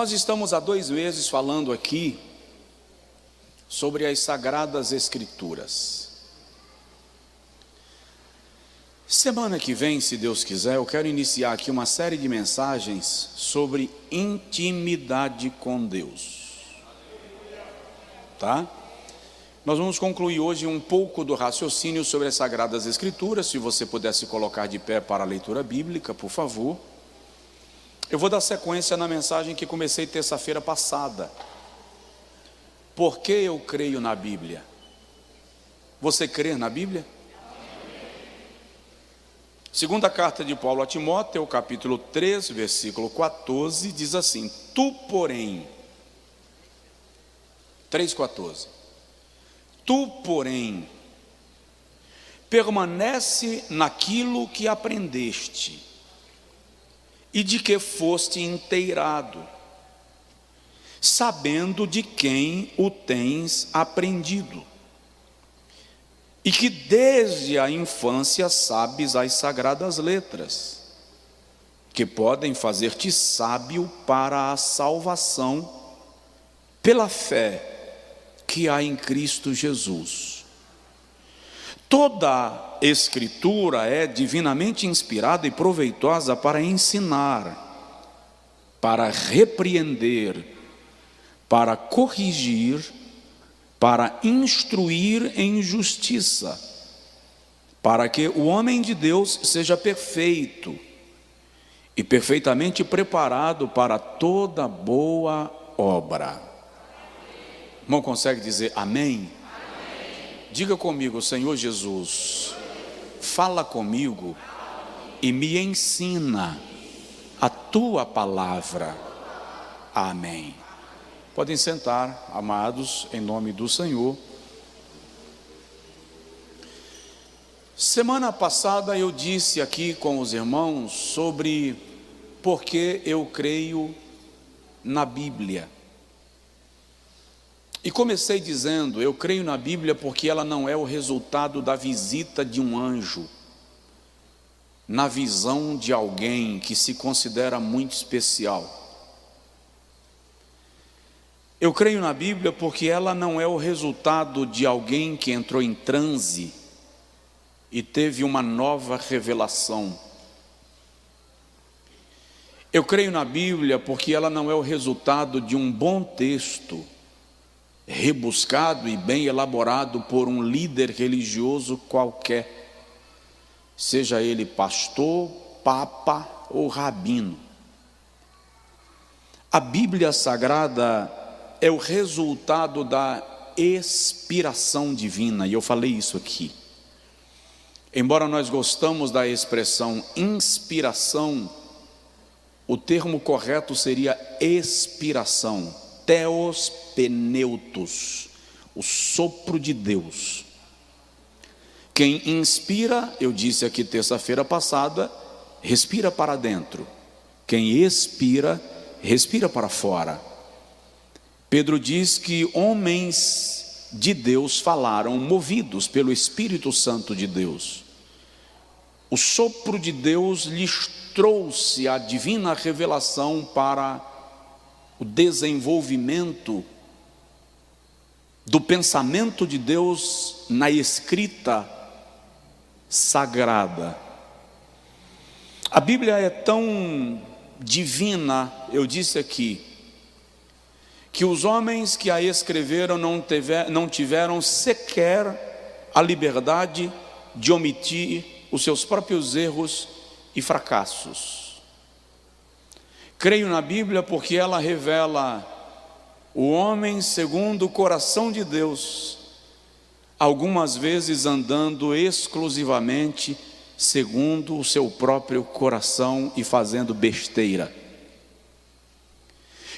Nós estamos há 2 meses falando aqui sobre as Sagradas Escrituras. Semana que vem, se Deus quiser, eu quero iniciar aqui uma série de mensagens sobre intimidade com Deus. Tá? Nós vamos concluir hoje um pouco do raciocínio sobre as Sagradas Escrituras. Se você pudesse colocar de pé para a leitura bíblica, por favor. Eu vou dar sequência na mensagem que comecei terça-feira passada. Por que eu creio na Bíblia? Você crê na Bíblia? Segunda carta de Paulo a Timóteo, capítulo 3, versículo 14, diz assim: Tu, porém, 3,14, tu, porém, permanece naquilo que aprendeste e de que foste inteirado, sabendo de quem o tens aprendido, e que desde a infância sabes as sagradas letras, que podem fazer-te sábio para a salvação pela fé que há em Cristo Jesus. Toda Escritura é divinamente inspirada e proveitosa para ensinar, para repreender, para corrigir, para instruir em justiça, para que o homem de Deus seja perfeito e perfeitamente preparado para toda boa obra. O irmão consegue dizer amém? Diga comigo: Senhor Jesus, fala comigo e me ensina a tua palavra. Amém. Podem sentar, amados, em nome do Senhor. Semana passada eu disse aqui com os irmãos sobre por que eu creio na Bíblia. E comecei dizendo: eu creio na Bíblia porque ela não é o resultado da visita de um anjo, na visão de alguém que se considera muito especial. Eu creio na Bíblia porque ela não é o resultado de alguém que entrou em transe e teve uma nova revelação. Eu creio na Bíblia porque ela não é o resultado de um bom texto, rebuscado e bem elaborado por um líder religioso qualquer, seja ele pastor, papa ou rabino. A Bíblia Sagrada é o resultado da inspiração divina, e eu falei isso aqui. Embora nós gostamos da expressão inspiração, o termo correto seria expiração, theos pneutos, o sopro de Deus. Quem inspira, eu disse aqui terça-feira passada, respira para dentro. Quem expira, respira para fora. Pedro diz que homens de Deus falaram, movidos pelo Espírito Santo de Deus. O sopro de Deus lhes trouxe a divina revelação para o desenvolvimento do pensamento de Deus na escrita sagrada. A Bíblia é tão divina, eu disse aqui, que os homens que a escreveram não tiveram sequer a liberdade de omitir os seus próprios erros e fracassos. Creio na Bíblia porque ela revela o homem segundo o coração de Deus, algumas vezes andando exclusivamente segundo o seu próprio coração e fazendo besteira.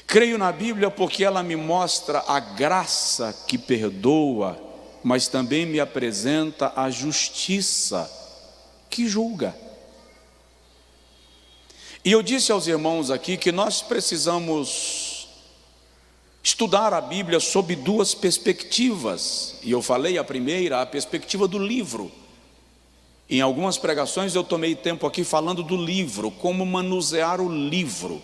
Creio na Bíblia porque ela me mostra a graça que perdoa, mas também me apresenta a justiça que julga. E eu disse aos irmãos aqui que nós precisamos estudar a Bíblia sob 2 perspectivas. E eu falei a primeira, a perspectiva do livro. Em algumas pregações eu tomei tempo aqui falando do livro, como manusear o livro.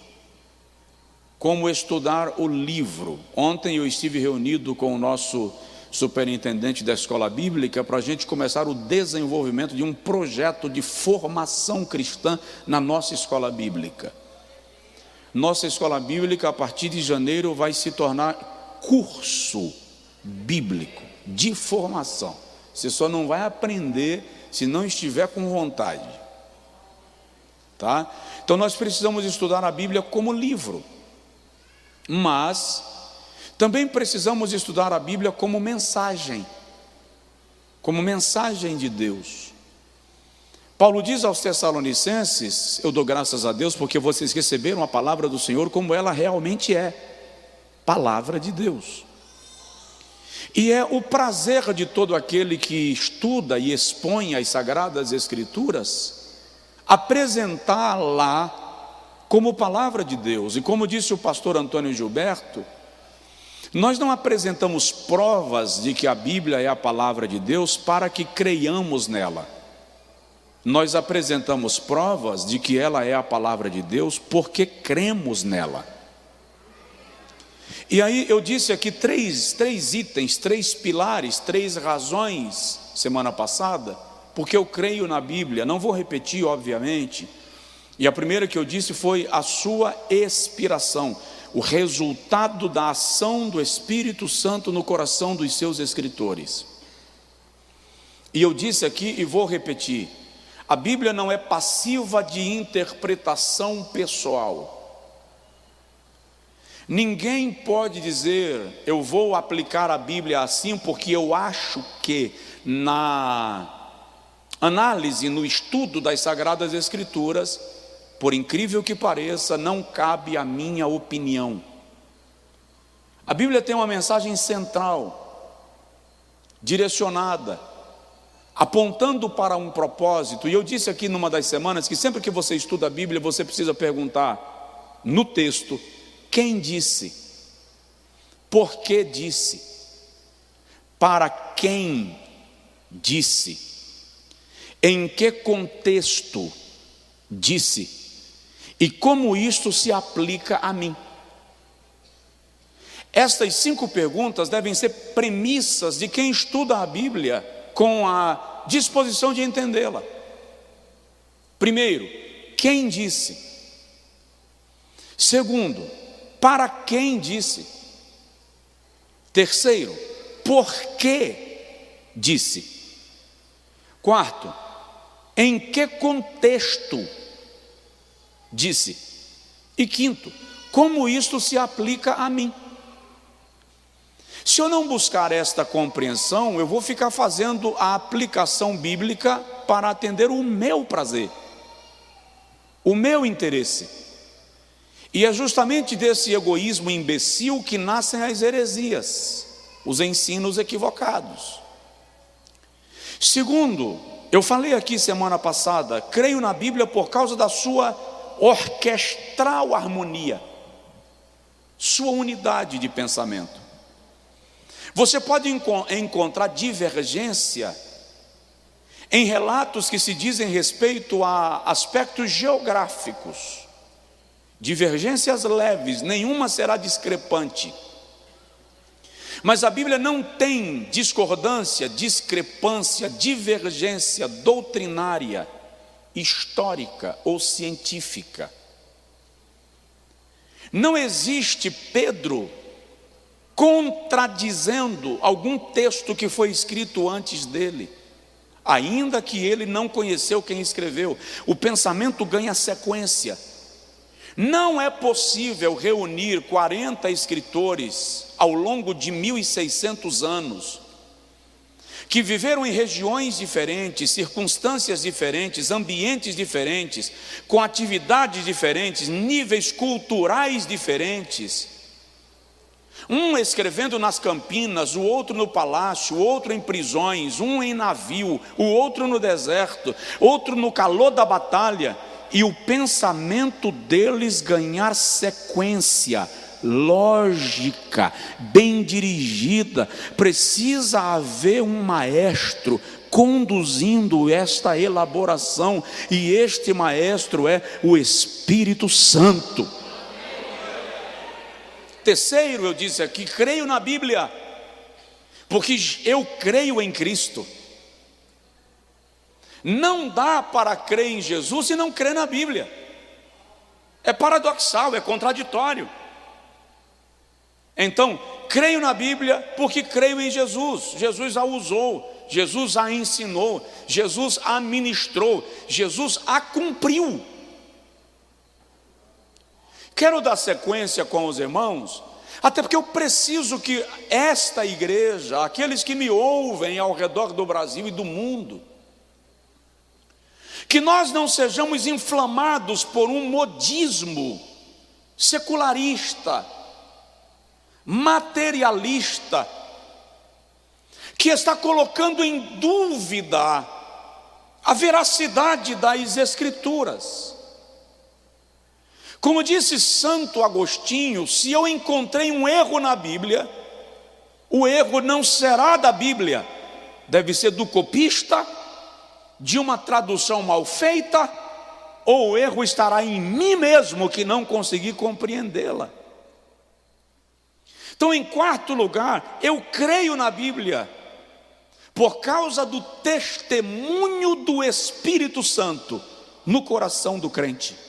como estudar o livro. Ontem eu estive reunido com o nosso superintendente da escola bíblica para a gente começar o desenvolvimento de um projeto de formação cristã na nossa escola bíblica. Nossa escola bíblica, a partir de janeiro, vai se tornar curso bíblico de formação. Você só não vai aprender se não estiver com vontade, tá? Então nós precisamos estudar a Bíblia como livro, mas também precisamos estudar a Bíblia como mensagem de Deus. Paulo diz aos Tessalonicenses: eu dou graças a Deus porque vocês receberam a palavra do Senhor como ela realmente é, palavra de Deus. E é o prazer de todo aquele que estuda e expõe as Sagradas Escrituras apresentá-la como palavra de Deus. E como disse o pastor Antônio Gilberto, nós não apresentamos provas de que a Bíblia é a palavra de Deus para que creiamos nela. Nós apresentamos provas de que ela é a palavra de Deus porque cremos nela. E aí eu disse aqui três itens, 3 pilares, 3 razões semana passada, porque eu creio na Bíblia. Não vou repetir, obviamente. E a primeira que eu disse foi a sua expiração, o resultado da ação do Espírito Santo no coração dos seus escritores. E eu disse aqui e vou repetir: a Bíblia não é passiva de interpretação pessoal. Ninguém pode dizer: eu vou aplicar a Bíblia assim porque eu acho que na análise, no estudo das Sagradas Escrituras, por incrível que pareça, não cabe a minha opinião. A Bíblia tem uma mensagem central, direcionada, apontando para um propósito. E eu disse aqui numa das semanas que sempre que você estuda a Bíblia, você precisa perguntar no texto: quem disse? Por que disse? Para quem disse? Em que contexto disse? E como isto se aplica a mim? Estas 5 perguntas devem ser premissas de quem estuda a Bíblia com a disposição de entendê-la. Primeiro, quem disse? Segundo, para quem disse? Terceiro, por que disse? Quarto, em que contexto disse? E quinto, como isto se aplica a mim? Se eu não buscar esta compreensão, eu vou ficar fazendo a aplicação bíblica para atender o meu prazer, o meu interesse. E é justamente desse egoísmo imbecil que nascem as heresias, os ensinos equivocados. Segundo, eu falei aqui semana passada, creio na Bíblia por causa da sua orquestral harmonia, sua unidade de pensamento. Você pode encontrar divergência em relatos que se dizem respeito a aspectos geográficos, divergências leves, nenhuma será discrepante. Mas a Bíblia não tem discordância, discrepância, divergência doutrinária, histórica ou científica. Não existe Pedro contradizendo algum texto que foi escrito antes dele, ainda que ele não conheceu quem escreveu. O pensamento ganha sequência. Não é possível reunir 40 escritores ao longo de 1600 anos, que viveram em regiões diferentes, circunstâncias diferentes, ambientes diferentes, com atividades diferentes, níveis culturais diferentes. Um escrevendo nas campinas, o outro no palácio, o outro em prisões, um em navio, o outro no deserto, outro no calor da batalha, e o pensamento deles ganhar sequência, lógica, bem dirigida. Precisa haver um maestro conduzindo esta elaboração, e este maestro é o Espírito Santo. Terceiro, eu disse aqui, creio na Bíblia, porque eu creio em Cristo. Não dá para crer em Jesus e não crer na Bíblia. É paradoxal, é contraditório. Então, creio na Bíblia porque creio em Jesus. Jesus a usou, Jesus a ensinou, Jesus a ministrou, Jesus a cumpriu. Quero dar sequência com os irmãos, até porque eu preciso que esta igreja, aqueles que me ouvem ao redor do Brasil e do mundo, que nós não sejamos inflamados por um modismo secularista, materialista, que está colocando em dúvida a veracidade das Escrituras. Como disse Santo Agostinho, se eu encontrei um erro na Bíblia, o erro não será da Bíblia, deve ser do copista, de uma tradução mal feita, ou o erro estará em mim mesmo que não consegui compreendê-la. Então, em quarto lugar, eu creio na Bíblia por causa do testemunho do Espírito Santo no coração do crente.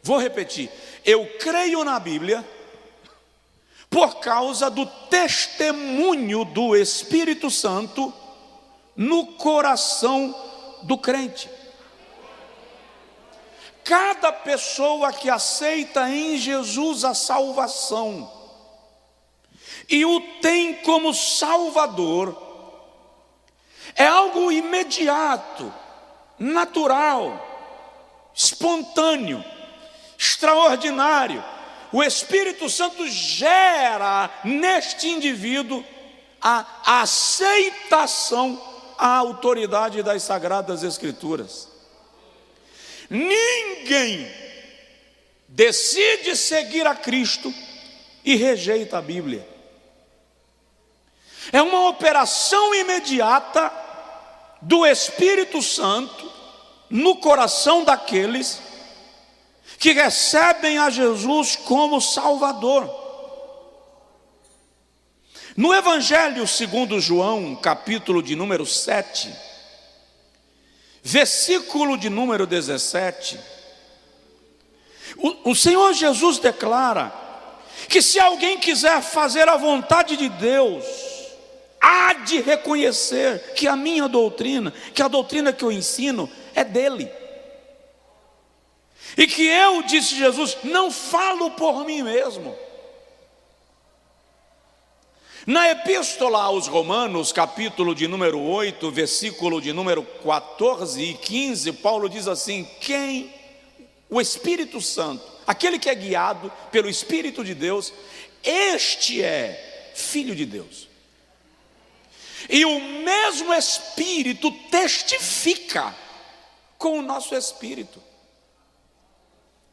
Vou repetir, eu creio na Bíblia por causa do testemunho do Espírito Santo no coração do crente. Cada pessoa que aceita em Jesus a salvação e o tem como Salvador, é algo imediato, natural, espontâneo, extraordinário. O Espírito Santo gera neste indivíduo a aceitação à autoridade das Sagradas Escrituras. Ninguém decide seguir a Cristo e rejeita a Bíblia. É uma operação imediata do Espírito Santo no coração daqueles que recebem a Jesus como Salvador. No Evangelho segundo João, capítulo de número 7, versículo de número 17, o Senhor Jesus declara que se alguém quiser fazer a vontade de Deus, há de reconhecer que a minha doutrina, que a doutrina que eu ensino é dele. E que eu, disse Jesus, não falo por mim mesmo. Na epístola aos Romanos, capítulo de número 8, versículo de número 14 e 15, Paulo diz assim: quem? O Espírito Santo, aquele que é guiado pelo Espírito de Deus, este é filho de Deus. E o mesmo Espírito testifica com o nosso espírito.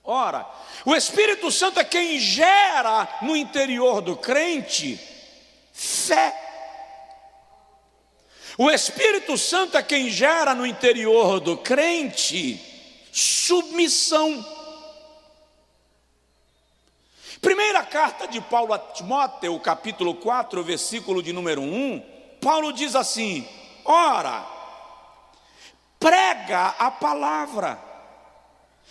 Ora, o Espírito Santo é quem gera no interior do crente fé. O Espírito Santo é quem gera no interior do crente submissão. Primeira carta de Paulo a Timóteo, capítulo 4, versículo de número 1, Paulo diz assim: ora, prega a palavra.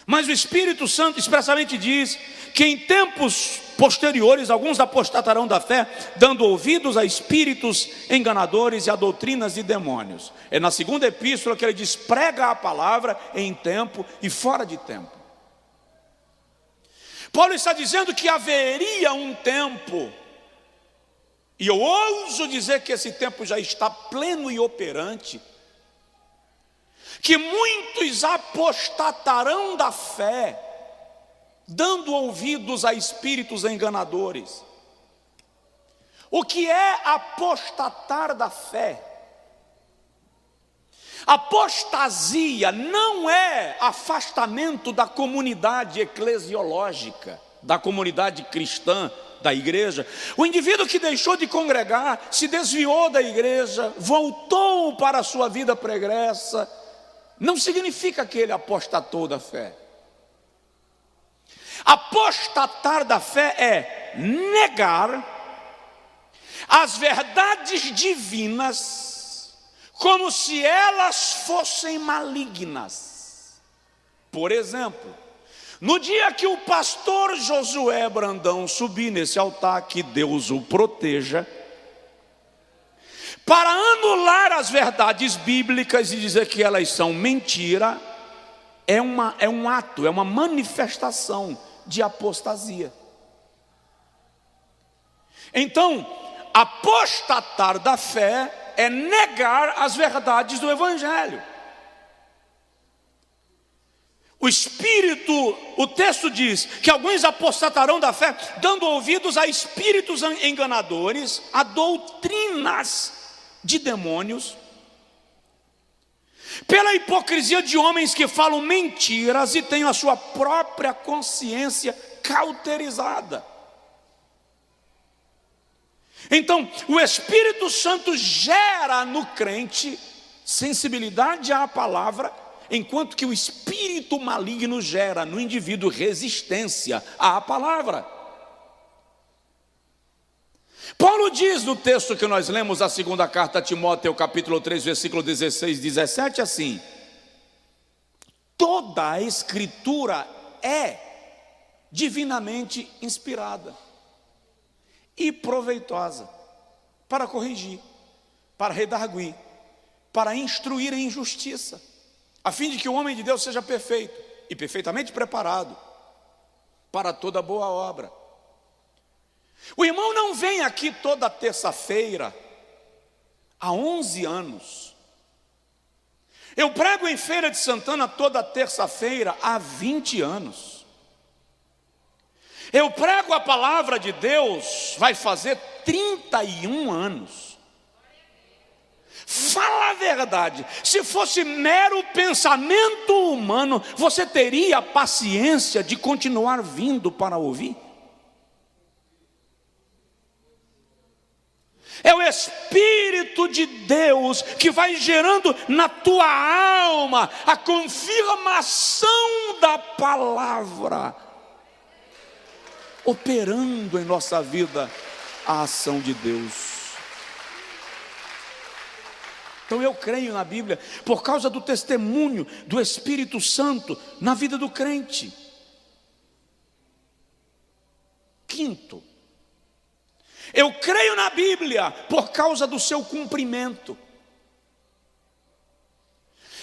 Mas o Espírito Santo expressamente diz que em tempos posteriores alguns apostatarão da fé, dando ouvidos a espíritos enganadores e a doutrinas de demônios. É na segunda epístola que ele diz: prega a palavra em tempo e fora de tempo. Paulo está dizendo que haveria um tempo, e eu ouso dizer que esse tempo já está pleno e operante, que muitos apostatarão da fé, dando ouvidos a espíritos enganadores. O que é apostatar da fé? Apostasia não é afastamento da comunidade eclesiológica, da comunidade cristã, da igreja. O indivíduo que deixou de congregar, se desviou da igreja, voltou para a sua vida pregressa, não significa que ele apostatou da fé. Apostatar da fé é negar as verdades divinas como se elas fossem malignas. Por exemplo, no dia que o pastor Josué Brandão subir nesse altar, que Deus o proteja, para anular as verdades bíblicas e dizer que elas são mentira, é um ato, é uma manifestação de apostasia. Então, apostatar da fé é negar as verdades do Evangelho. O texto diz que alguns apostatarão da fé, dando ouvidos a espíritos enganadores, a doutrinas de demônios, pela hipocrisia de homens que falam mentiras e têm a sua própria consciência cauterizada. Então, o Espírito Santo gera no crente sensibilidade à palavra, enquanto que o espírito maligno gera no indivíduo resistência à palavra. Paulo diz no texto que nós lemos, a segunda carta a Timóteo, capítulo 3, versículo 16 e 17, assim: toda a escritura é divinamente inspirada e proveitosa para corrigir, para redarguir, para instruir em justiça, a fim de que o homem de Deus seja perfeito e perfeitamente preparado para toda boa obra. O irmão não vem aqui toda terça-feira há 11 anos. Eu prego em Feira de Santana toda terça-feira há 20 anos. Eu prego a palavra de Deus, vai fazer 31 anos. Fala a verdade, se fosse mero pensamento humano, você teria a paciência de continuar vindo para ouvir? É o Espírito de Deus que vai gerando na tua alma a confirmação da palavra, operando em nossa vida a ação de Deus. Então eu creio na Bíblia por causa do testemunho do Espírito Santo na vida do crente. Quinto, eu creio na Bíblia por causa do seu cumprimento.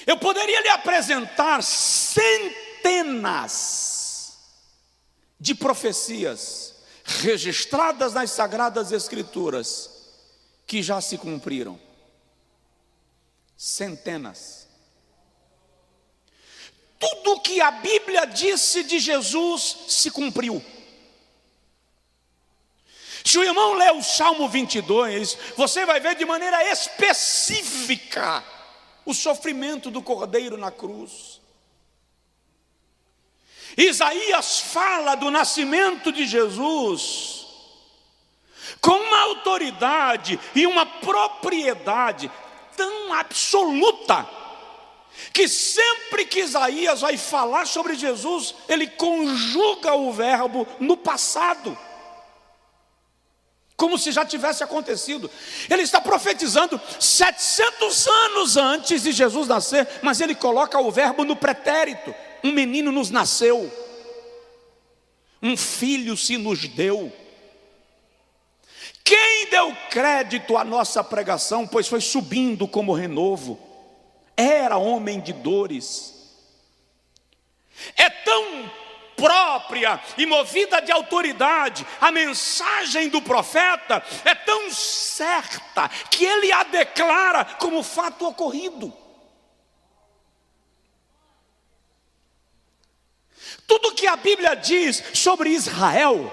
Eu poderia lhe apresentar centenas de profecias registradas nas Sagradas Escrituras que já se cumpriram. Centenas. Tudo que a Bíblia disse de Jesus se cumpriu. Se o irmão ler o Salmo 22, você vai ver de maneira específica o sofrimento do Cordeiro na cruz. Isaías fala do nascimento de Jesus com uma autoridade e uma propriedade tão absoluta, que sempre que Isaías vai falar sobre Jesus, ele conjuga o verbo no passado, como se já tivesse acontecido. Ele está profetizando 700 anos antes de Jesus nascer, mas ele coloca o verbo no pretérito. Um menino nos nasceu, um filho se nos deu. Quem deu crédito à nossa pregação, pois foi subindo como renovo, era homem de dores. É tão própria e movida de autoridade a mensagem do profeta, é tão certa que ele a declara como fato ocorrido. Tudo que a Bíblia diz sobre Israel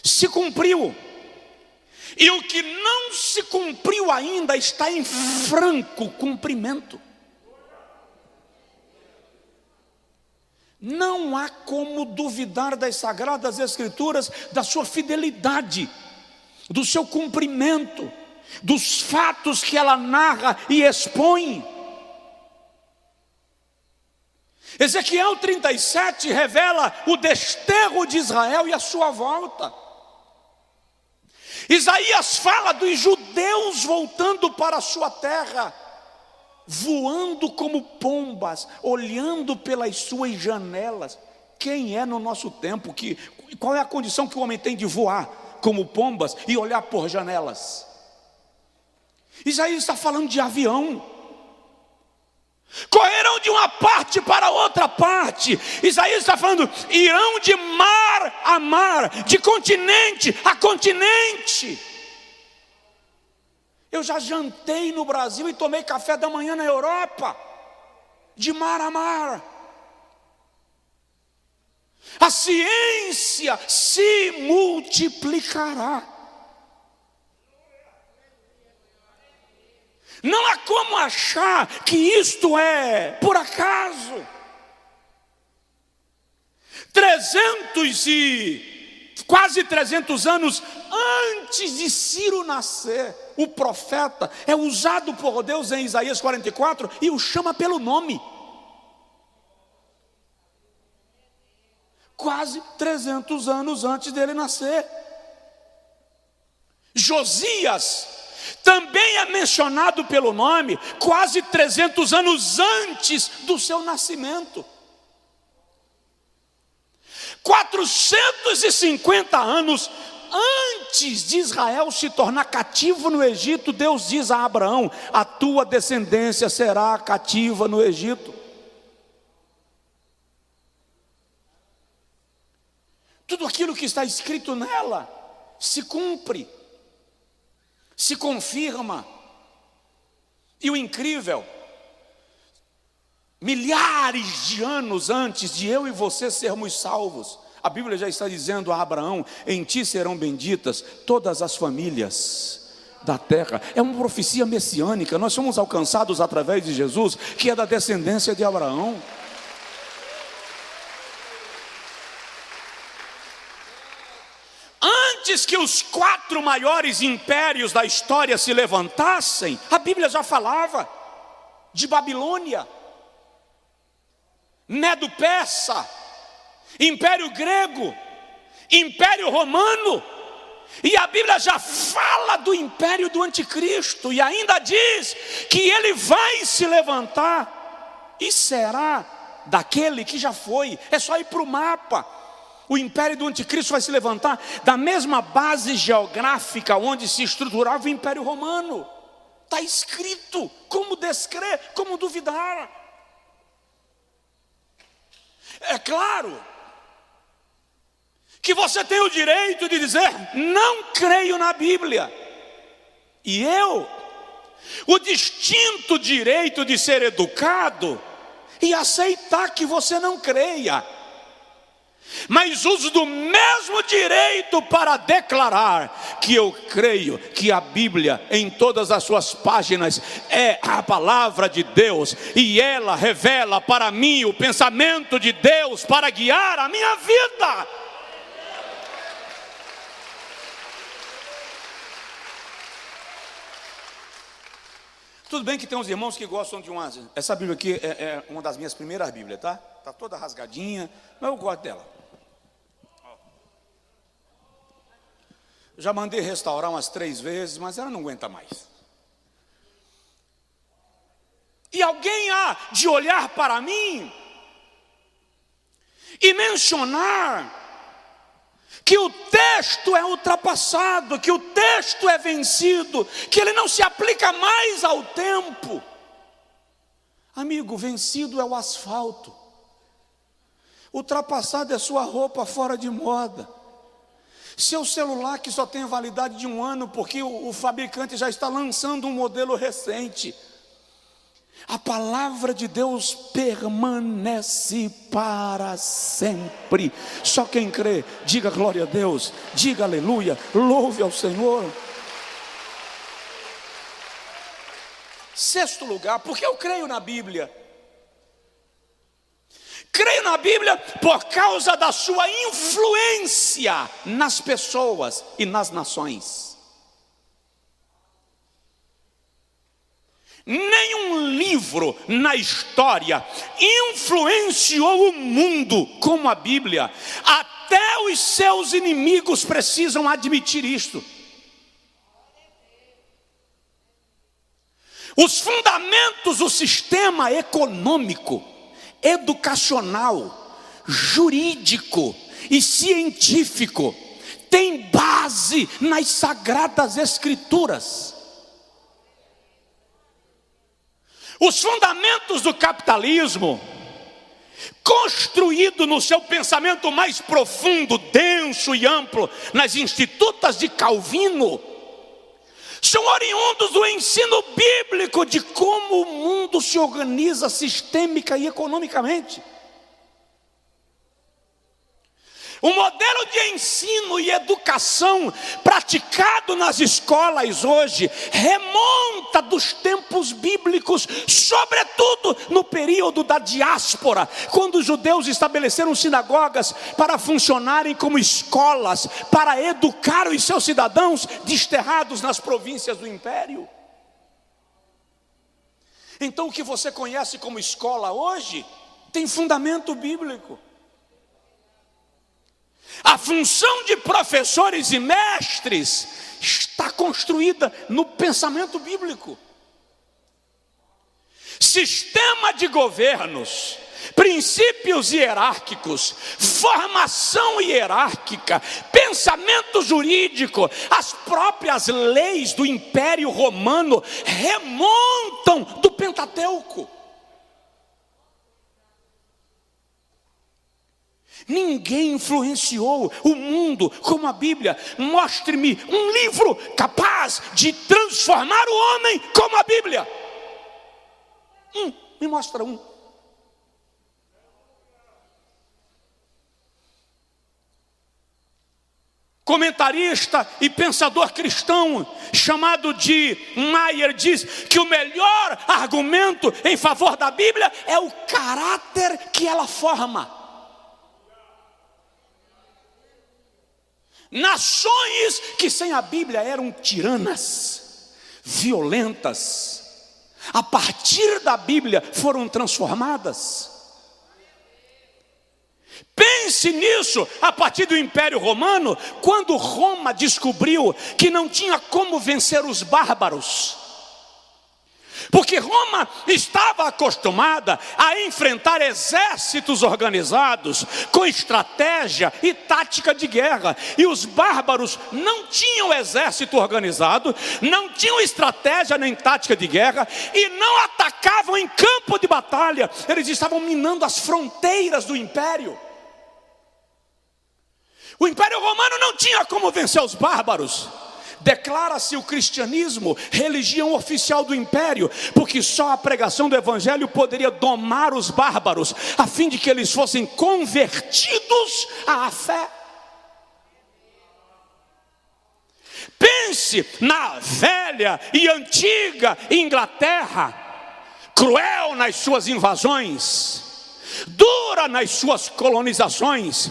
se cumpriu. E o que não se cumpriu ainda está em franco cumprimento. Não há como duvidar das Sagradas Escrituras, da sua fidelidade, do seu cumprimento, dos fatos que ela narra e expõe. Ezequiel 37 revela o desterro de Israel e a sua volta. Isaías fala dos judeus voltando para a sua terra, voando como pombas, olhando pelas suas janelas. Quem é no nosso tempo qual é a condição que o homem tem de voar como pombas e olhar por janelas? Isaías está falando de avião. Correrão de uma parte para outra parte. Isaías está falando, irão de mar a mar, de continente a continente. Eu já jantei no Brasil e tomei café da manhã na Europa, de mar a mar. A ciência se multiplicará. Não há como achar que isto é por acaso. quase 300 anos antes de Ciro nascer, o profeta é usado por Deus em Isaías 44 e o chama pelo nome. Quase 300 anos antes dele nascer. Josias também é mencionado pelo nome quase 300 anos antes do seu nascimento. 450 anos antes de Israel se tornar cativo no Egito, Deus diz a Abraão: a tua descendência será cativa no Egito. Tudo aquilo que está escrito nela se cumpre, se confirma. E o incrível, milhares de anos antes de eu e você sermos salvos, a Bíblia já está dizendo a Abraão: em ti serão benditas todas as famílias da terra. É uma profecia messiânica. Nós somos alcançados através de Jesus, que é da descendência de Abraão. Antes que os 4 maiores impérios da história se levantassem, a Bíblia já falava de Babilônia, Medo-Persa, Império Grego, Império Romano. E a Bíblia já fala do império do anticristo, e ainda diz que ele vai se levantar e será daquele que já foi. É só ir para o mapa. O império do anticristo vai se levantar da mesma base geográfica onde se estruturava o Império Romano. Está escrito. Como descrer, como duvidar? É claro que você tem o direito de dizer: não creio na Bíblia. E eu, o distinto direito de ser educado e aceitar que você não creia, mas uso do mesmo direito para declarar que eu creio que a Bíblia, em todas as suas páginas, é a palavra de Deus, e ela revela para mim o pensamento de Deus para guiar a minha vida. Tudo bem que tem uns irmãos que gostam de essa Bíblia aqui é uma das minhas primeiras Bíblias, tá? Está toda rasgadinha, mas eu gosto dela. Já mandei restaurar umas 3 vezes, mas ela não aguenta mais. E alguém há de olhar para mim e mencionar que o texto é ultrapassado, que o texto é vencido, que ele não se aplica mais ao tempo. Amigo, vencido é o asfalto, ultrapassado é sua roupa fora de moda, seu celular que só tem validade de 1 ano porque o fabricante já está lançando um modelo recente. A palavra de Deus permanece para sempre. Só quem crê, diga glória a Deus, diga aleluia, louve ao Senhor. 6º lugar, porque eu creio na Bíblia. Creio na Bíblia por causa da sua influência nas pessoas e nas nações. Nenhum livro na história influenciou o mundo como a Bíblia. Até os seus inimigos precisam admitir isto. Os fundamentos do sistema econômico, educacional, jurídico e científico têm base nas Sagradas Escrituras. Os fundamentos do capitalismo, construído no seu pensamento mais profundo, denso e amplo, nas Institutas de Calvino, são oriundos do ensino bíblico de como o mundo se organiza sistêmica e economicamente. O modelo de ensino e educação praticado nas escolas hoje remonta dos tempos bíblicos, sobretudo no período da diáspora, quando os judeus estabeleceram sinagogas para funcionarem como escolas, para educar os seus cidadãos desterrados nas províncias do império. Então o que você conhece como escola hoje tem fundamento bíblico. A função de professores e mestres está construída no pensamento bíblico. Sistema de governos, princípios hierárquicos, formação hierárquica, pensamento jurídico, as próprias leis do Império Romano remontam do Pentateuco. Ninguém influenciou o mundo como a Bíblia. Mostre-me um livro capaz de transformar o homem como a Bíblia. Me mostra um. Comentarista e pensador cristão chamado de Mayer diz que o melhor argumento em favor da Bíblia é o caráter que ela forma. Nações que sem a Bíblia eram tiranas, violentas, a partir da Bíblia foram transformadas. Pense nisso a partir do Império Romano, quando Roma descobriu que não tinha como vencer os bárbaros. Porque Roma estava acostumada a enfrentar exércitos organizados com estratégia e tática de guerra. E os bárbaros não tinham exército organizado, não tinham estratégia nem tática de guerra e não atacavam em campo de batalha. Eles estavam minando as fronteiras do império. O Império Romano não tinha como vencer os bárbaros. Declara-se o cristianismo religião oficial do império, porque só a pregação do evangelho poderia domar os bárbaros, a fim de que eles fossem convertidos à fé. Pense na velha e antiga Inglaterra, cruel nas suas invasões, dura nas suas colonizações,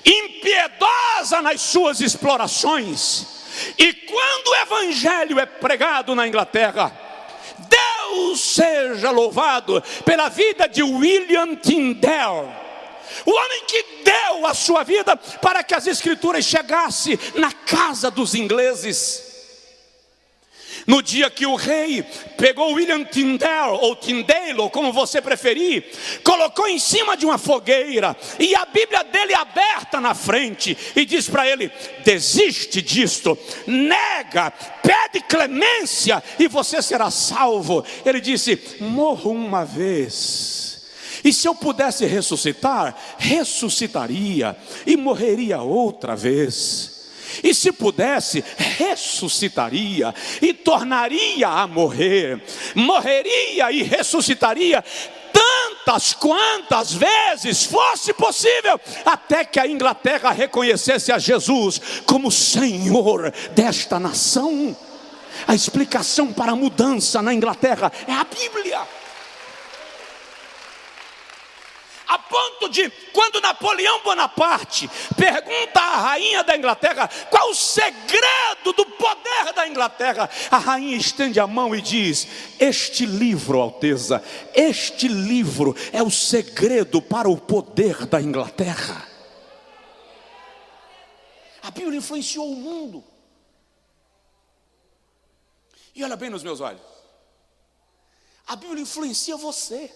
impiedosa nas suas explorações. E quando o evangelho é pregado na Inglaterra, Deus seja louvado pela vida de William Tyndale, o homem que deu a sua vida para que as escrituras chegassem na casa dos ingleses. No dia que o rei pegou William Tyndale, ou Tyndale, ou como você preferir, colocou em cima de uma fogueira, e a Bíblia dele aberta na frente, e diz para ele: desiste disto, nega, pede clemência, e você será salvo. Ele disse: morro uma vez, e se eu pudesse ressuscitar, ressuscitaria, e morreria outra vez. E se pudesse, ressuscitaria e tornaria a morrer, morreria e ressuscitaria tantas quantas vezes fosse possível, até que a Inglaterra reconhecesse a Jesus como Senhor desta nação. A explicação para a mudança na Inglaterra é a Bíblia. A ponto de, quando Napoleão Bonaparte pergunta à rainha da Inglaterra qual o segredo do poder da Inglaterra, a rainha estende a mão e diz: este livro, Alteza, este livro é o segredo para o poder da Inglaterra. A Bíblia influenciou o mundo. E olha bem nos meus olhos, a Bíblia influencia você.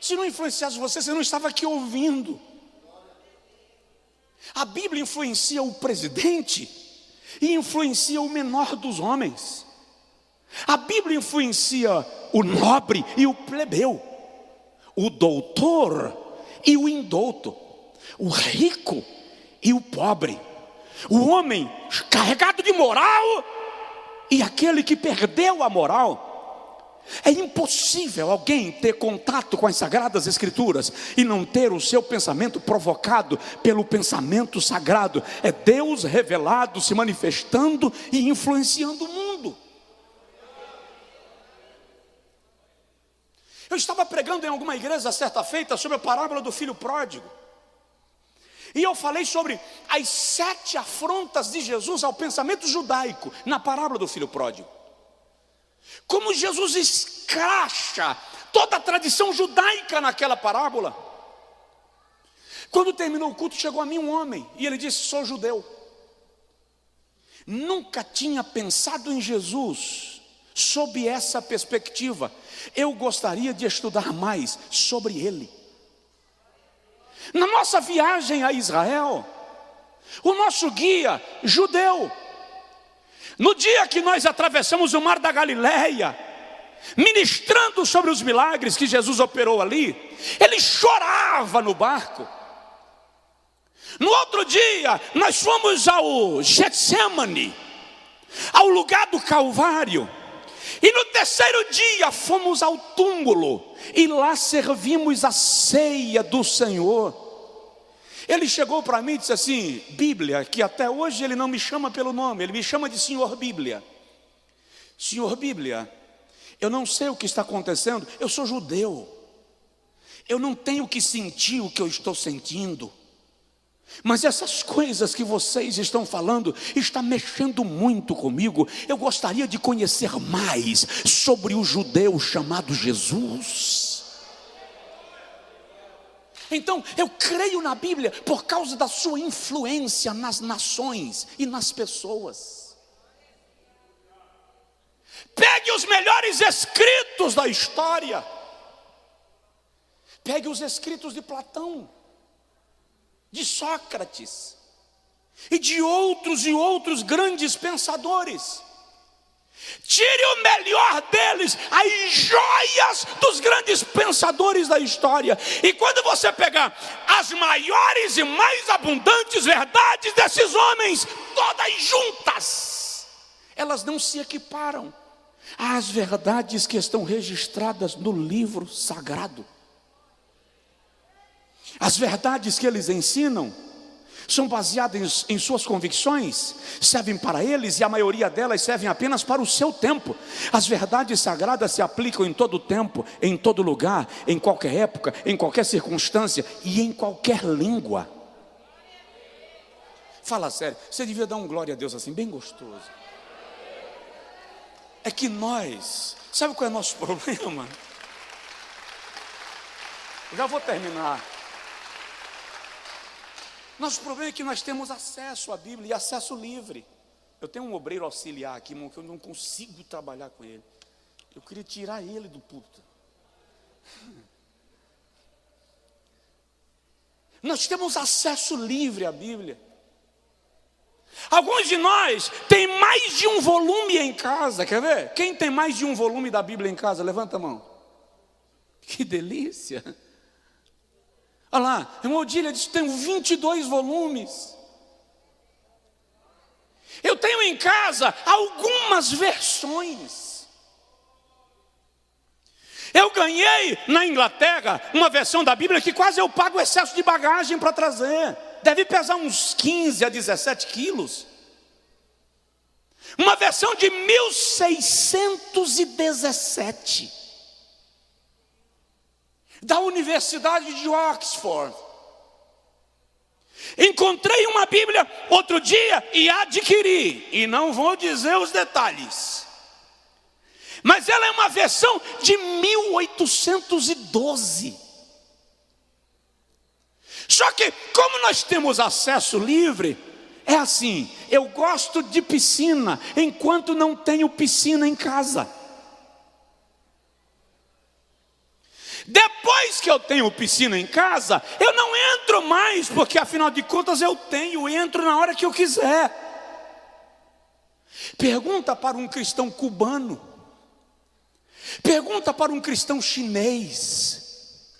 Se não influenciasse você, você não estava aqui ouvindo. A Bíblia influencia o presidente e influencia o menor dos homens. A Bíblia influencia o nobre e o plebeu, o doutor e o indouto, o rico e o pobre, o homem carregado de moral e aquele que perdeu a moral. É impossível alguém ter contato com as Sagradas Escrituras e não ter o seu pensamento provocado pelo pensamento sagrado. É Deus revelado, se manifestando e influenciando o mundo. Eu estava pregando em alguma igreja certa feita sobre a parábola do filho pródigo. E eu falei sobre as 7 afrontas de Jesus ao pensamento judaico na parábola do filho pródigo. Como Jesus escracha toda a tradição judaica naquela parábola. Quando terminou o culto, chegou a mim um homem e ele disse: sou judeu. Nunca tinha pensado em Jesus sob essa perspectiva. Eu gostaria de estudar mais sobre ele. Na nossa viagem a Israel, o nosso guia judeu, no dia que nós atravessamos o mar da Galileia, ministrando sobre os milagres que Jesus operou ali, ele chorava no barco. No outro dia, nós fomos ao Getsemane, ao lugar do Calvário. E no terceiro dia fomos ao túmulo e lá servimos a ceia do Senhor. Ele chegou para mim e disse assim: Bíblia, que até hoje ele não me chama pelo nome, ele me chama de Senhor Bíblia. Senhor Bíblia, eu não sei o que está acontecendo, eu sou judeu, eu não tenho que sentir o que eu estou sentindo, mas essas coisas que vocês estão falando está mexendo muito comigo. Eu gostaria de conhecer mais sobre o judeu chamado Jesus. Então eu creio na Bíblia por causa da sua influência nas nações e nas pessoas. Pegue os melhores escritos da história. Pegue os escritos de Platão, de Sócrates e de outros grandes pensadores. Tire o melhor deles, as joias dos grandes pensadores da história. E quando você pegar as maiores e mais abundantes verdades desses homens, todas juntas, elas não se equiparam às verdades que estão registradas no livro sagrado. As verdades que eles ensinam são baseadas em suas convicções, servem para eles e a maioria delas servem apenas para o seu tempo. As verdades sagradas se aplicam em todo tempo, em todo lugar, em qualquer época, em qualquer circunstância e em qualquer língua. Fala sério, você devia dar um glória a Deus assim, bem gostoso. É que nós, sabe qual é o nosso problema? Já vou terminar. Nosso problema é que nós temos acesso à Bíblia e acesso livre. Eu tenho um obreiro auxiliar aqui, irmão, que eu não consigo trabalhar com ele. Eu queria tirar ele do púlpito. Nós temos acesso livre à Bíblia. Alguns de nós têm mais de um volume em casa, quer ver? Quem tem mais de um volume da Bíblia em casa? Levanta a mão. Que delícia! Olha lá, irmão Odília disse que tenho 22 volumes. Eu tenho em casa algumas versões. Eu ganhei na Inglaterra uma versão da Bíblia que quase eu pago o excesso de bagagem para trazer. Deve pesar uns 15 a 17 quilos. Uma versão de 1617. Da Universidade de Oxford. Encontrei uma Bíblia outro dia e adquiri, e não vou dizer os detalhes, mas ela é uma versão de 1812. Só que, como nós temos acesso livre, é assim: eu gosto de piscina enquanto não tenho piscina em casa. Depois que eu tenho piscina em casa, eu não entro mais, porque afinal de contas eu entro na hora que eu quiser. Pergunta para um cristão cubano, pergunta para um cristão chinês,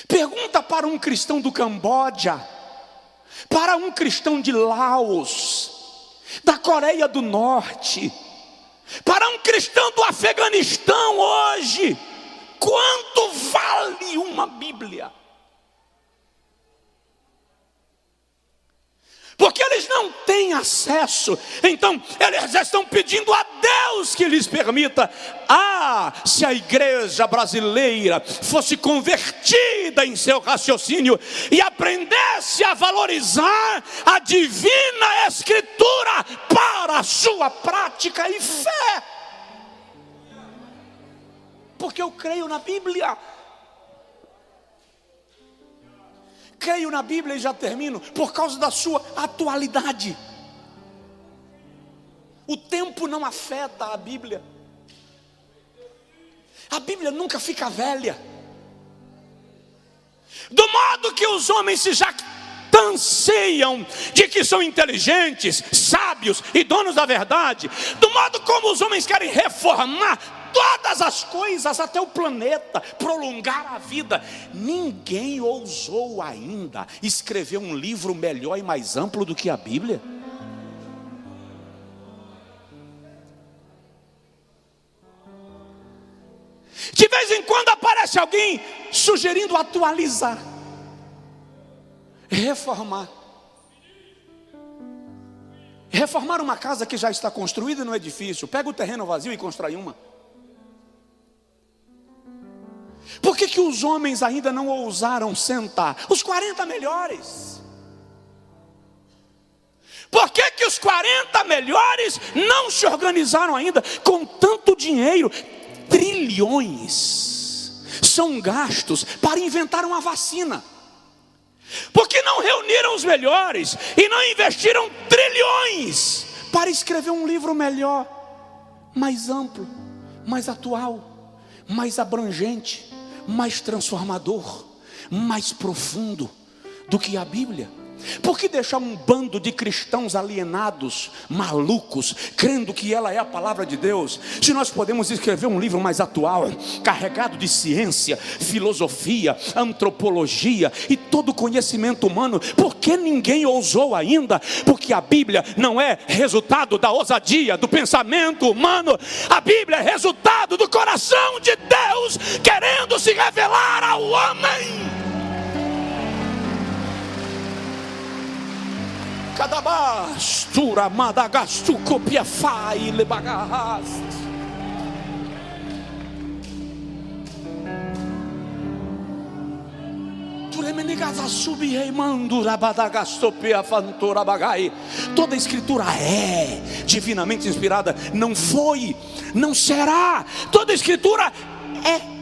pergunta para um cristão do Camboja, para um cristão de Laos, da Coreia do Norte, para um cristão do Afeganistão hoje, quanto vale uma Bíblia? Porque eles não têm acesso, então eles já estão pedindo a Deus que lhes permita. Se a igreja brasileira fosse convertida em seu raciocínio e aprendesse a valorizar a divina Escritura para a sua prática e fé. Porque eu creio na Bíblia. Creio na Bíblia e já termino, por causa da sua atualidade. O tempo não afeta a Bíblia. A Bíblia nunca fica velha. Do modo que os homens se jactanciam de que são inteligentes, sábios e donos da verdade, do modo como os homens querem reformar todas as coisas, até o planeta, prolongar a vida, ninguém ousou ainda escrever um livro melhor e mais amplo do que a Bíblia. De vez em quando aparece alguém sugerindo atualizar, reformar uma casa que já está construída no edifício. Pega o terreno vazio e constrói uma. Por que os homens ainda não ousaram sentar? Os 40 melhores. Por que os 40 melhores não se organizaram ainda? Com tanto dinheiro, trilhões são gastos para inventar uma vacina. Por que não reuniram os melhores e não investiram trilhões para escrever um livro melhor, mais amplo, mais atual, mais abrangente, mais transformador, mais profundo do que a Bíblia? Por que deixar um bando de cristãos alienados, malucos, crendo que ela é a palavra de Deus, se nós podemos escrever um livro mais atual, carregado de ciência, filosofia, antropologia e todo o conhecimento humano? Por que ninguém ousou ainda? Porque a Bíblia não é resultado da ousadia do pensamento humano. A Bíblia é resultado do coração de Deus querendo se revelar ao homem. Cadabastura madagastu copia fai lebagas. Toda a escritura é divinamente inspirada. Não foi, não será. Toda a escritura é.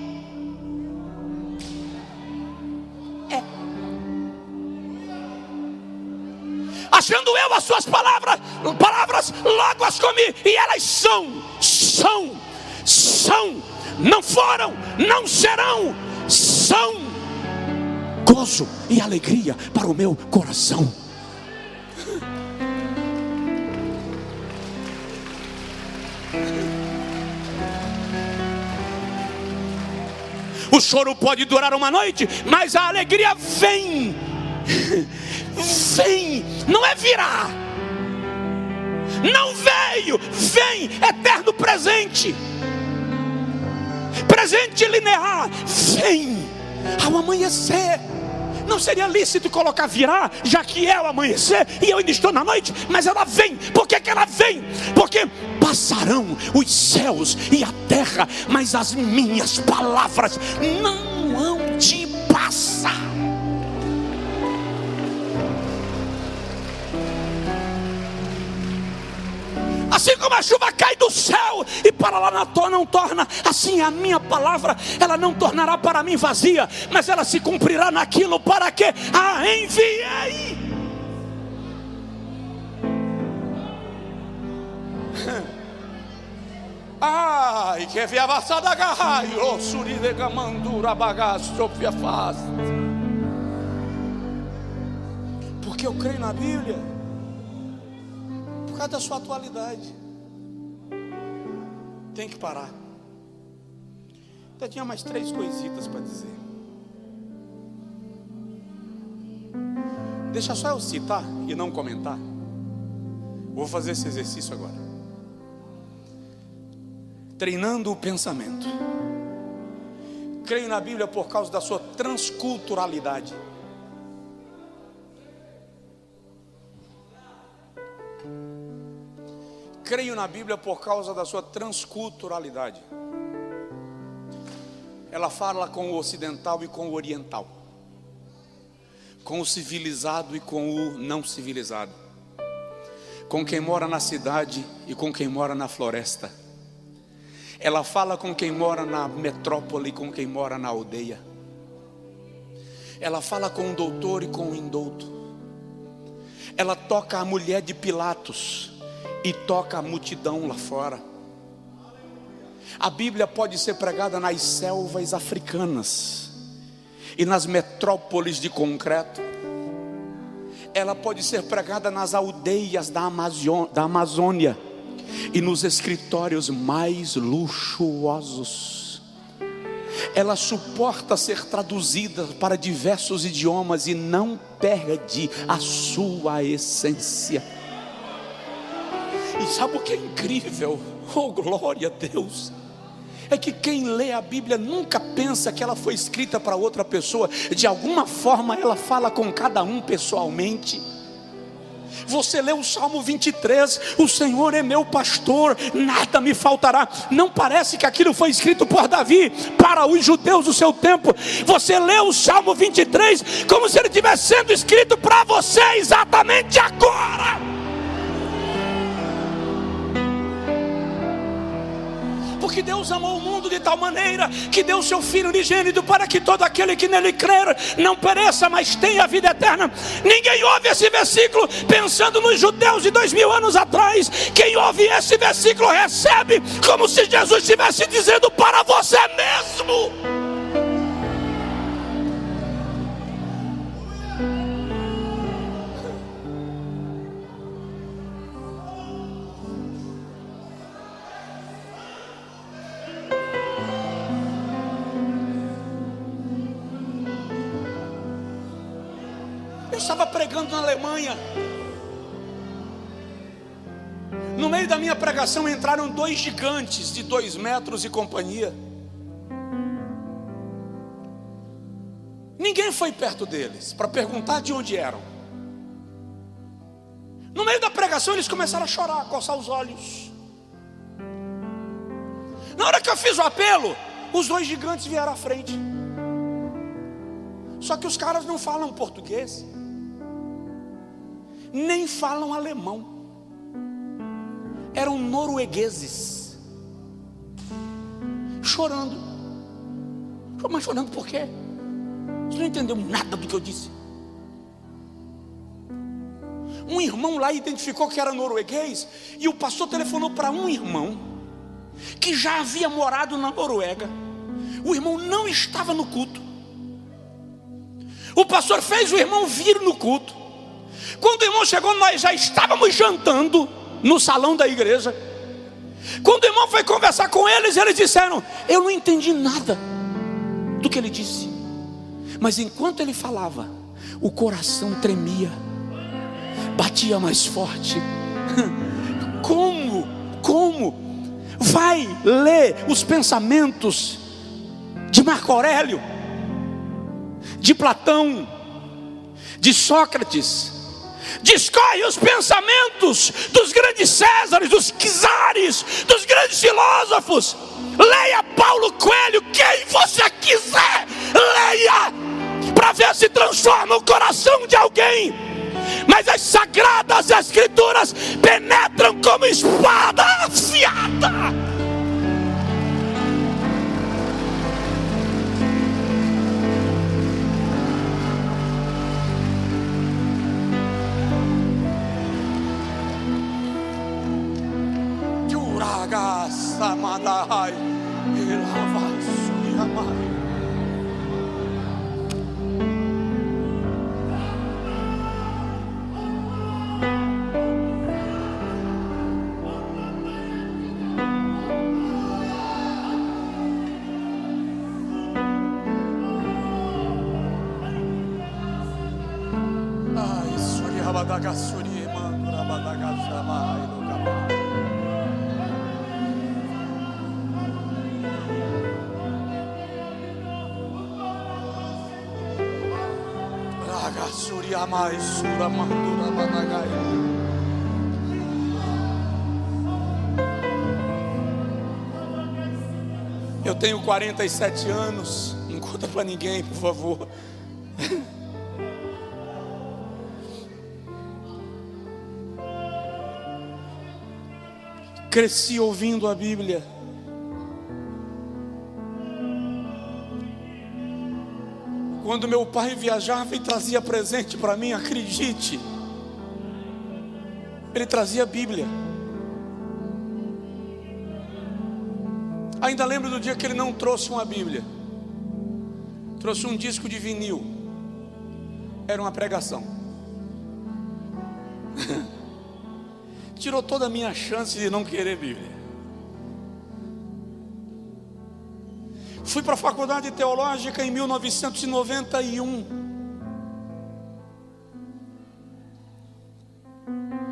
Achando eu as suas palavras, logo as comi, e elas são, não foram, não serão, são gozo e alegria para o meu coração. O choro pode durar uma noite, mas a alegria vem, não é virar, não veio, vem, eterno presente linear, vem ao amanhecer. Não seria lícito colocar virar, já que é o amanhecer e eu ainda estou na noite, mas ela vem. Por que ela vem? Porque passarão os céus e a terra, mas as minhas palavras não hão de passar. Assim como a chuva cai do céu e para lá não torna, assim a minha palavra, ela não tornará para mim vazia, mas ela se cumprirá naquilo para que a enviei. Ai, que via passada garraio, suride gamandura bagaço, sofia faz. Porque eu creio na Bíblia, por causa da sua atualidade. Tem que parar. Eu tinha mais 3 coisitas para dizer. Deixa só eu citar e não comentar. Vou fazer esse exercício agora. Treinando o pensamento. Creio na Bíblia por causa da sua transculturalidade. Creio na Bíblia por causa da sua transculturalidade. Ela fala com o ocidental e com o oriental, com o civilizado e com o não civilizado, com quem mora na cidade e com quem mora na floresta. Ela fala com quem mora na metrópole e com quem mora na aldeia. Ela fala com o doutor e com o indouto. Ela toca a mulher de Pilatos e toca a multidão lá fora. A Bíblia pode ser pregada nas selvas africanas e nas metrópoles de concreto. Ela pode ser pregada nas aldeias da Amazônia e nos escritórios mais luxuosos. Ela suporta ser traduzida para diversos idiomas e não perde a sua essência. E sabe o que é incrível? Oh, glória a Deus! É que quem lê a Bíblia nunca pensa que ela foi escrita para outra pessoa. De alguma forma ela fala com cada um pessoalmente. Você lê o Salmo 23, o Senhor é meu pastor, nada me faltará. Não parece que aquilo foi escrito por Davi para os judeus do seu tempo. Você lê o Salmo 23 como se ele estivesse sendo escrito para você exatamente agora. Porque Deus amou o mundo de tal maneira que deu o seu Filho unigênito para que todo aquele que nele crer não pereça, mas tenha a vida eterna. Ninguém ouve esse versículo pensando nos judeus de 2000 anos atrás. Quem ouve esse versículo recebe como se Jesus estivesse dizendo para você mesmo. Eu estava pregando na Alemanha. No meio da minha pregação entraram 2 gigantes de 2 metros e companhia. Ninguém foi perto deles para perguntar de onde eram. No meio da pregação eles começaram a chorar, a coçar os olhos. Na hora que eu fiz o apelo, os 2 gigantes vieram à frente. Só que os caras não falam português, nem falam alemão. Eram noruegueses, chorando. Mas chorando por quê? Você não entendeu nada do que eu disse. Um irmão lá identificou que era norueguês, e o pastor telefonou para um irmão que já havia morado na Noruega. O irmão não estava no culto. O pastor fez o irmão vir no culto. Quando o irmão chegou, nós já estávamos jantando no salão da igreja. Quando o irmão foi conversar com eles, eles disseram: eu não entendi nada do que ele disse, mas enquanto ele falava, o coração tremia, batia mais forte. Como? Vai ler os pensamentos de Marco Aurélio, de Platão, de Sócrates. Discorre os pensamentos dos grandes Césares, dos czares, dos grandes filósofos. Leia Paulo Coelho, quem você quiser, leia, para ver se transforma o coração de alguém. mas as sagradas escrituras penetram como espada afiada. Samadai, Elavasuyamai. Ai, Suriabadagasuri, Mandurabadagashamai, Lugabai. Suriamai, Sura Mandura Badagai. Eu tenho 47 anos. Não conta para ninguém, por favor. Cresci ouvindo a Bíblia. Quando meu pai viajava e trazia presente para mim, acredite, ele trazia a Bíblia. Ainda lembro do dia que ele não trouxe uma Bíblia, trouxe um disco de vinil. Era uma pregação. Tirou toda a minha chance de não querer Bíblia. Fui para a faculdade teológica em 1991.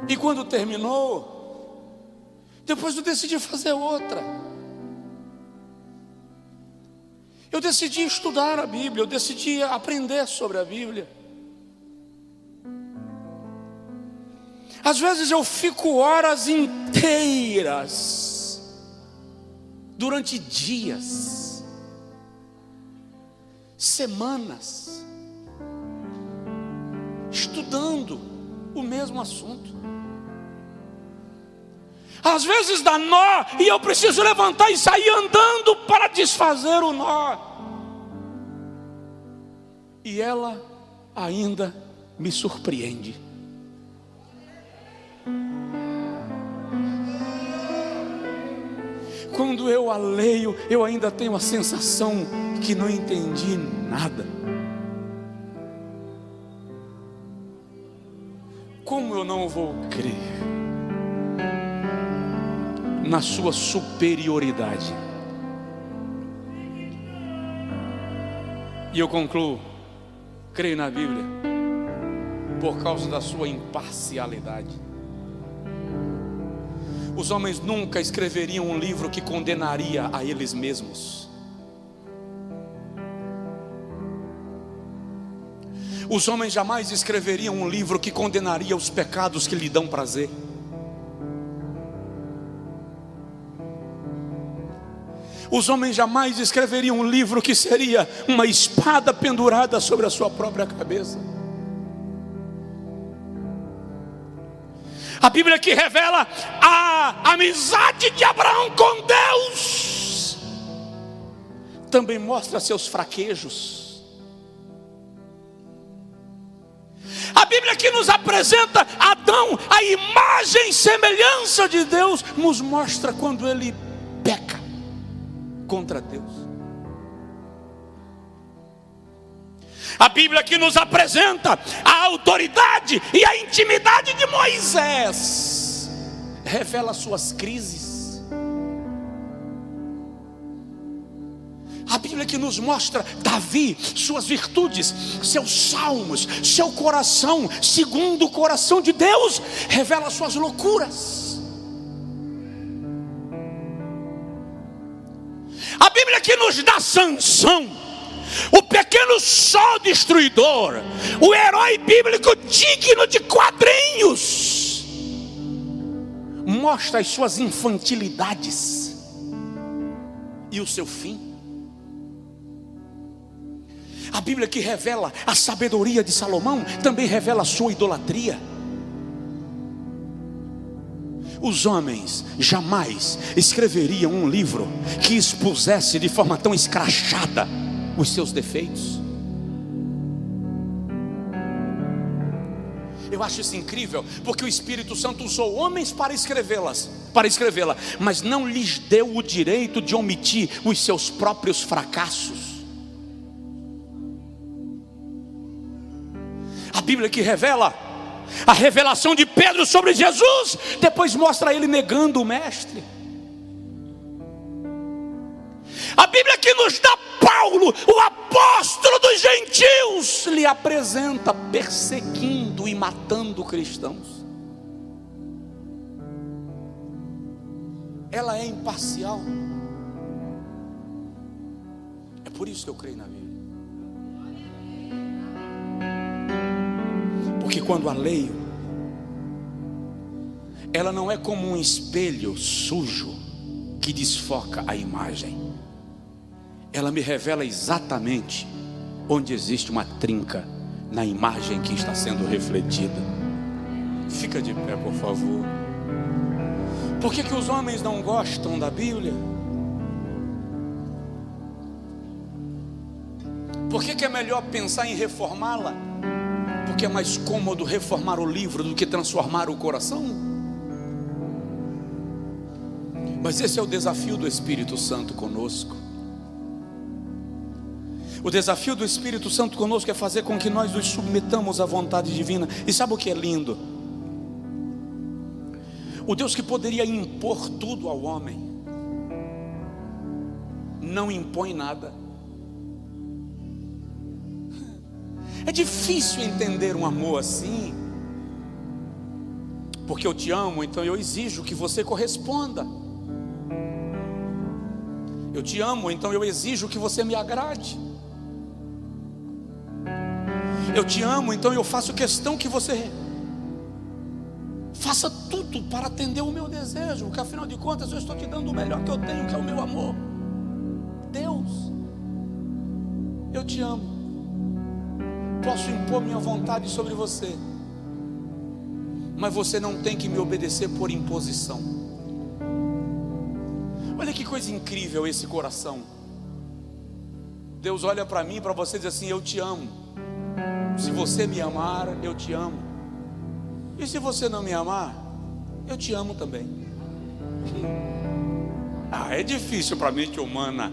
E quando terminou, depois eu decidi fazer outra. Eu decidi estudar a Bíblia, eu decidi aprender sobre a Bíblia. Às vezes eu fico horas inteiras, durante dias, semanas, estudando o mesmo assunto. Às vezes dá nó e eu preciso levantar e sair andando para desfazer o nó. E ela ainda me surpreende. Quando eu a leio, eu ainda tenho a sensação que não entendi nada. Como eu não vou crer na sua superioridade? E eu concluo: creio na Bíblia por causa da sua imparcialidade. Os homens nunca escreveriam um livro que condenaria a eles mesmos. Os homens jamais escreveriam um livro que condenaria os pecados que lhe dão prazer. Os homens jamais escreveriam um livro que seria uma espada pendurada sobre a sua própria cabeça. A Bíblia que revela a amizade de Abraão com Deus, também mostra seus fraquejos. A Bíblia que nos apresenta Adão, a imagem e semelhança de Deus, nos mostra quando ele peca contra Deus. A Bíblia que nos apresenta a autoridade e a intimidade de Moisés, revela suas crises. A Bíblia que nos mostra Davi, suas virtudes, seus salmos, seu coração, segundo o coração de Deus, revela suas loucuras. A Bíblia que nos dá Sansão, o pequeno sol destruidor, o herói bíblico digno de quadrinhos, mostra as suas infantilidades e o seu fim. A Bíblia que revela a sabedoria de Salomão também revela a sua idolatria. Os homens jamais escreveriam um livro que expusesse de forma tão escrachada os seus defeitos. Eu acho isso incrível, porque o Espírito Santo usou homens para escrevê-la, mas não lhes deu o direito de omitir os seus próprios fracassos. A Bíblia que revela a revelação de Pedro sobre Jesus, depois mostra ele negando o mestre. A Bíblia que nos dá Paulo, o apóstolo dos gentios, lhe apresenta perseguindo e matando cristãos. Ela é imparcial. É por isso que eu creio na Bíblia. Porque quando a leio, ela não é como um espelho sujo que desfoca a imagem. Ela me revela exatamente onde existe uma trinca na imagem que está sendo refletida. Fica de pé, por favor. Por que os homens não gostam da Bíblia? Por que é melhor pensar em reformá-la? Porque é mais cômodo reformar o livro do que transformar o coração. Mas esse é o desafio do Espírito Santo conosco. O desafio do Espírito Santo conosco é fazer com que nós nos submetamos à vontade divina. E sabe o que é lindo? O Deus que poderia impor tudo ao homem, não impõe nada. É difícil entender um amor assim, porque eu te amo, então eu exijo que você corresponda. Eu te amo, então eu exijo que você me agrade. Eu te amo, então eu faço questão que você faça tudo para atender o meu desejo, porque afinal de contas eu estou te dando o melhor que eu tenho, que é o meu amor. Deus, eu te amo. Posso impor minha vontade sobre você, mas você não tem que me obedecer por imposição. Olha que coisa incrível esse coração. Deus olha para mim, para você e diz assim: eu te amo. Se você me amar, eu te amo. E se você não me amar, eu te amo também. É difícil para a mente humana,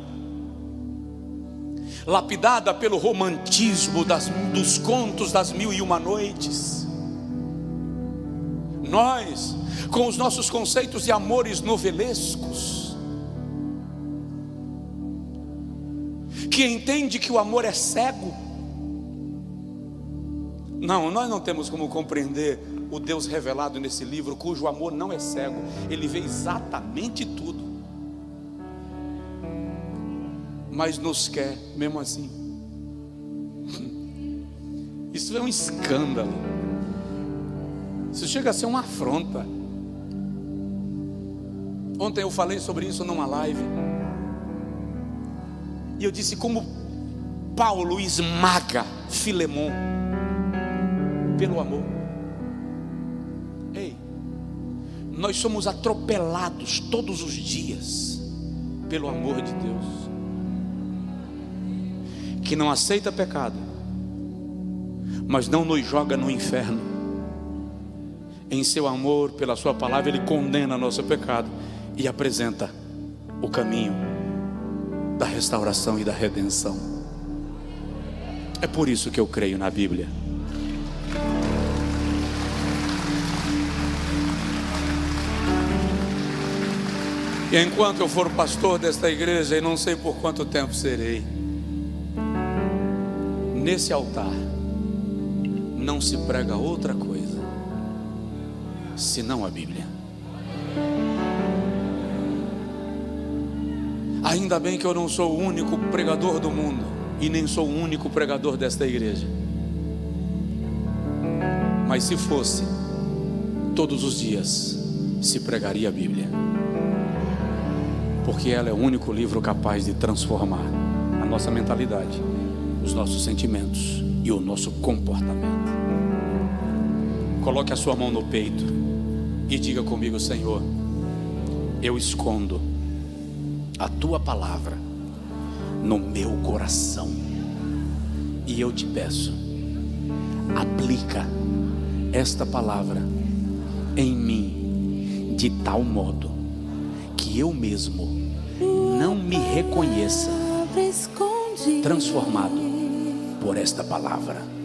lapidada pelo romantismo dos contos das 1001 noites. Nós, com os nossos conceitos de amores novelescos, que entende que o amor é cego. Não, nós não temos como compreender o Deus revelado nesse livro, cujo amor não é cego, ele vê exatamente tudo, mas nos quer mesmo assim. Isso é um escândalo, isso chega a ser uma afronta. Ontem eu falei sobre isso numa live, e eu disse como Paulo esmaga Filemon pelo amor. Ei, nós somos atropelados todos os dias pelo amor de Deus, que não aceita pecado, mas não nos joga no inferno. Em seu amor, pela sua palavra, ele condena nosso pecado e apresenta o caminho da restauração e da redenção. É por isso que eu creio na Bíblia. E enquanto eu for pastor desta igreja, e não sei por quanto tempo serei, nesse altar não se prega outra coisa senão a Bíblia. Ainda bem que eu não sou o único pregador do mundo, e nem sou o único pregador desta igreja. Mas se fosse, todos os dias se pregaria a Bíblia, porque ela é o único livro capaz de transformar a nossa mentalidade, os nossos sentimentos e o nosso comportamento. Coloque a sua mão no peito E diga comigo: Senhor, eu escondo a tua palavra no meu coração, e eu te peço, aplica esta palavra em mim de tal modo que eu mesmo não me reconheça transformado por esta palavra.